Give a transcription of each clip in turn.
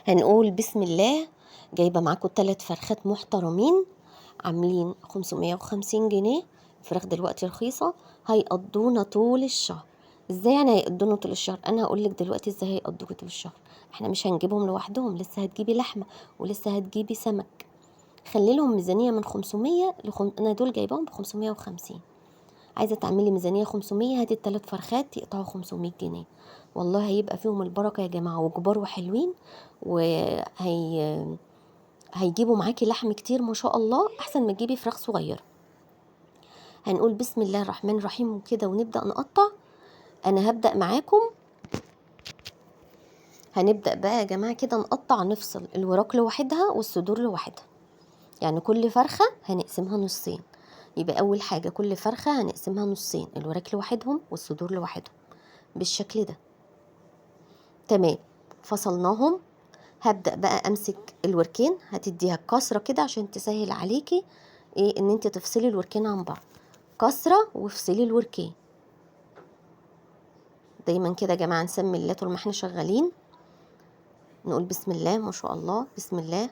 هنقول بسم الله. جايبة معاكم 3 فرخات محترمين عاملين 550 جنيه. الفراخ دلوقتي رخيصة، هيقضونا طول الشهر. ازاي يعني هيقضونا طول الشهر؟ انا هقولك دلوقتي ازاي هيقضوك طول الشهر. احنا مش هنجيبهم لوحدهم، لسه هتجيبي لحمة ولسه هتجيبي سمك. خلي لهم ميزانية من 500 انا دول جايباهم ب550. عايزة تعملي ميزانية 500، هاتي ال3 فرخات يقطعوا 500 جنيه. والله هيبقى فيهم البركة يا جماعة، وكبار وحلوين، هيجيبوا معاكي لحم كتير ما شاء الله، احسن ما تجيبي فراخ صغيرة. هنقول بسم الله الرحمن الرحيم وكده ونبدأ نقطع. انا هبدأ معاكم. هنبدأ بقى يا جماعة كده نقطع، نفصل الوراك لوحدها والصدور لوحدها. يعني كل فرخة هنقسمها نصين. يبقى اول حاجة كل فرخة هنقسمها نصين، الوراك لوحدهم والصدور لوحدهم بالشكل ده. تمام، فصلناهم. هبدأ بقى امسك الوركين، هتديها كسرة كده عشان تسهل عليكي ان انت تفصلي الوركين عن بعض. كسرة وافصلي الوركين دايما كده يا جماعة. نسمي الله طول ما احنا شغالين، نقول بسم الله ما شاء الله، بسم الله،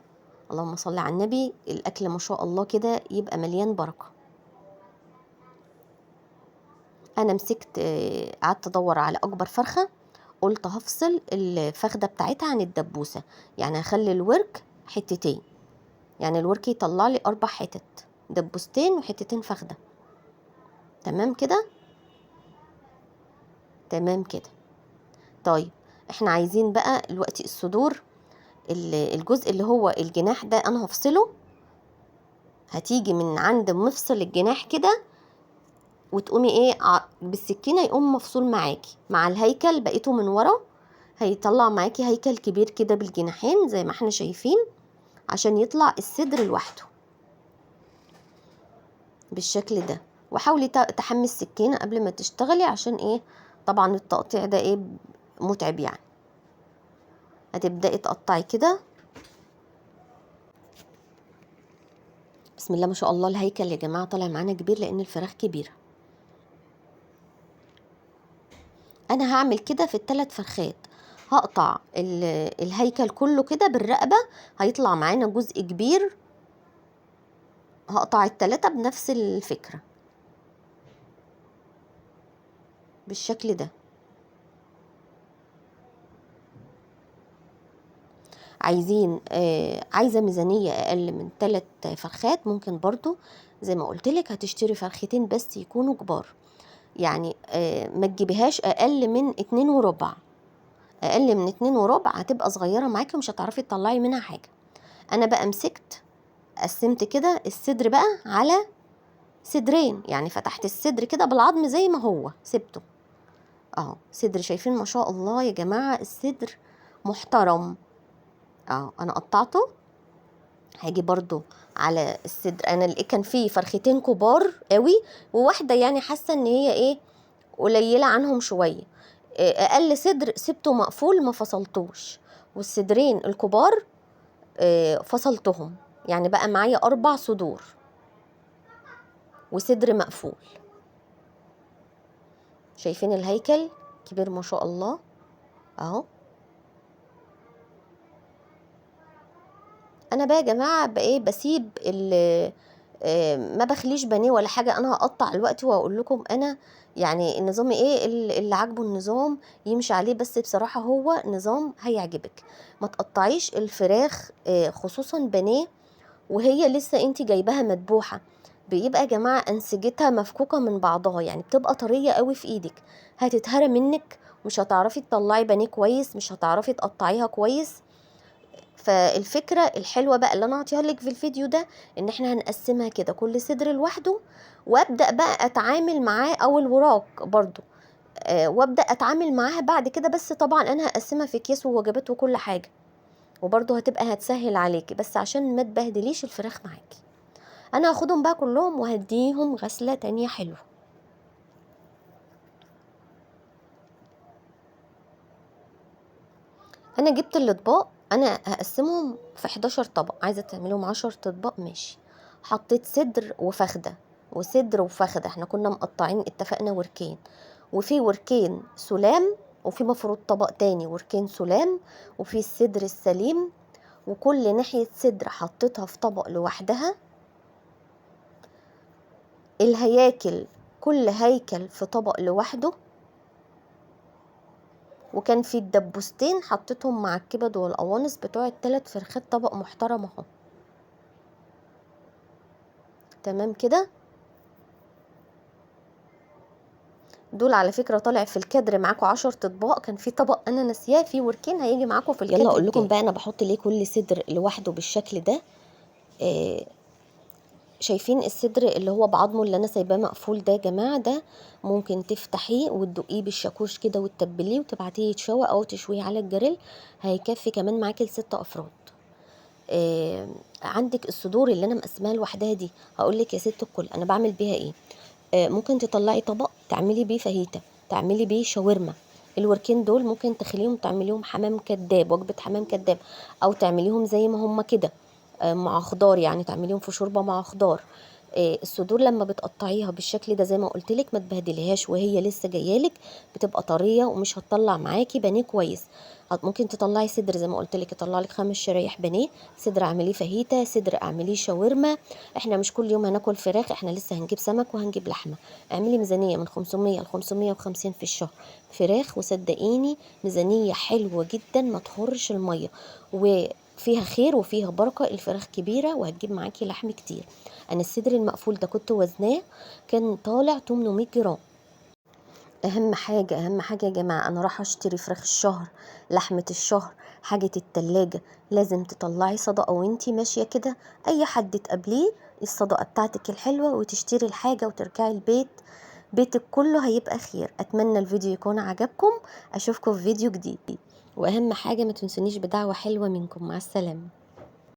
اللهم صل على النبي. الاكل ما شاء الله كده يبقى مليان بركة. انا مسكت، قعدت ادور على اكبر فرخة، قلت هفصل الفخدة بتاعتها عن الدبوسة. يعني هخلي الورك حتتين، يعني الورك يطلع لي 4 حتت، دبوستين وحتتين فخدة. تمام كده، تمام كده. طيب احنا عايزين بقى دلوقتي الصدور، الجزء اللي هو الجناح ده انا هفصله. هتيجي من عند مفصل الجناح كده وتقومي بالسكينة يقوم مفصول معاكي مع الهيكل، بقيته من ورا هيطلع معاكي هيكل كبير كده بالجناحين زي ما احنا شايفين، عشان يطلع الصدر لوحده بالشكل ده. وحاولي تحمي السكينة قبل ما تشتغلي، عشان طبعا التقطيع ده متعب يعني. هتبدأي تقطعي كده. بسم الله ما شاء الله. الهيكل يا جماعة طالع معانا كبير لان الفراخ كبيرة. انا هعمل كده في ال3 فرخات، هقطع الهيكل كله كده بالرقبة، هيطلع معانا جزء كبير. هقطع ال3 بنفس الفكرة بالشكل ده. عايزة ميزانية اقل من 3 فرخات، ممكن برضو زي ما قلتلك هتشتري فرختين بس يكونوا كبار. يعني ما تجيبيهاش اقل من 2.25. اقل من 2.25 هتبقى صغيرة معاكي ومش هتعرفي تطلعي منها حاجة. انا بقى مسكت قسمت كده الصدر بقى على صدرين، يعني فتحت الصدر كده بالعظم زي ما هو سبته اهو. صدر شايفين ما شاء الله يا جماعة، الصدر محترم اهو. انا قطعته. هاجي برضو على الصدر، انا اللي كان فيه فرختين كبار قوي وواحدة يعني حاسة ان هي قليلة عنهم شوية. اقل صدر سبته مقفول ما فصلتوش، والصدرين الكبار فصلتهم. يعني بقى معايا 4 صدور وصدر مقفول. شايفين الهيكل كبير ما شاء الله اهو. انا بقى يا جماعه بسيب ما بخليش بانيه ولا حاجه. انا هقطع الوقت واقول لكم انا يعني النظام اللي عاجبه النظام يمشي عليه. بس بصراحه هو نظام هيعجبك. ما تقطعيش الفراخ خصوصا بانيه وهي لسه انت جايباها مدبوحه، بيبقى يا جماعه انسجتها مفكوكه من بعضها، يعني بتبقى طريه قوي في ايدك، هتتهرى منك، مش هتعرفي تطلعي بانيه كويس، مش هتعرفي تقطعيها كويس. فالفكره الحلوه بقى اللي انا اعطيها لك في الفيديو ده ان احنا هنقسمها كده كل صدر لوحده، وابدا بقى اتعامل معاه، او الوراك برضو وابدا اتعامل معاها بعد كده. بس طبعا انا هقسمها في اكياس ووجبات وكل حاجه، وبرضو هتسهل عليكي، بس عشان ما تبهدليش الفراخ معاكي. انا هاخدهم بقى كلهم وهديهم غسله تانية حلوه. انا جبت الاطباق، انا هقسمهم في 11 طبق. عايزه تعملهم 10 اطباق ماشي. حطيت صدر وفخده وصدر وفخده، احنا كنا مقطعين اتفقنا وركين، وفي وركين سلام وفي مفروض طبق تاني وركين سلام، وفي الصدر السليم، وكل ناحية صدر حطيتها في طبق لوحدها. الهياكل كل هيكل في طبق لوحده، وكان في الدبوستين حطيتهم مع الكبد والقوانص بتوع التلات فرخات، طبق محترم اهو. تمام كده. دول على فكرة طالع في الكادر معاكم 10 اطباق، كان في طبق انا ناسياه في وركين هيجي معاكم في الكادر. يلا اقول لكم بقى انا بحط ليه كل صدر لوحده بالشكل ده. شايفين الصدر اللي هو بعظمه اللي انا سايباه مقفول ده يا جماعه، ده ممكن تفتحيه وتدقيه بالشاكوش كده وتتبليه وتبعتيه يتشوى او تشويه على الجريل، هيكفي كمان معاكي ل6 افراد. عندك الصدور اللي انا مقسماها لوحدها دي، هقول لك يا ست الكل انا بعمل بيها ايه. ممكن تطلعي طبق تعملي بيه فاهيتا، تعملي بيه شاورما. الوركين دول ممكن تخليهم تعمليهم حمام كداب، وجبه حمام كداب، او تعمليهم زي ما هم كده مع خضار، يعني تعمليهم في شوربه مع خضار. الصدور لما بتقطعيها بالشكل ده زي ما قلت لك ما تبهدليهاش وهي لسه جايالك، بتبقى طريه ومش هتطلع معاكي بانيه كويس. ممكن تطلعي صدر زي ما قلت لك، يطلع لك 5 شرايح بانيه، صدر اعمليه فاهيتا، صدر اعمليه شاورما. احنا مش كل يوم هناكل فراخ، احنا لسه هنجيب سمك وهنجيب لحمه. اعملي ميزانيه من 500 ل 550 في الشهر فراخ، وصدقيني ميزانيه حلوه جدا ما تخرش الميه، وفيها خير وفيها بركه. الفراخ كبيره وهتجيب معاكي لحم كتير. انا الصدر المقفول ده كنت وزناه كان طالع 800 جرام. اهم حاجه اهم حاجه يا جماعه، انا راح اشتري فراخ الشهر، لحمه الشهر، حاجه التلاجة، لازم تطلعي صدقه وانتي ماشيه كده. اي حد تقابليه الصدقه بتاعتك الحلوه، وتشتري الحاجه وترجعي البيت، بيتك كله هيبقى خير. اتمنى الفيديو يكون عجبكم، اشوفكم في فيديو جديد، واهم حاجه ما تنسونيش بدعوه حلوه منكم. مع السلامه.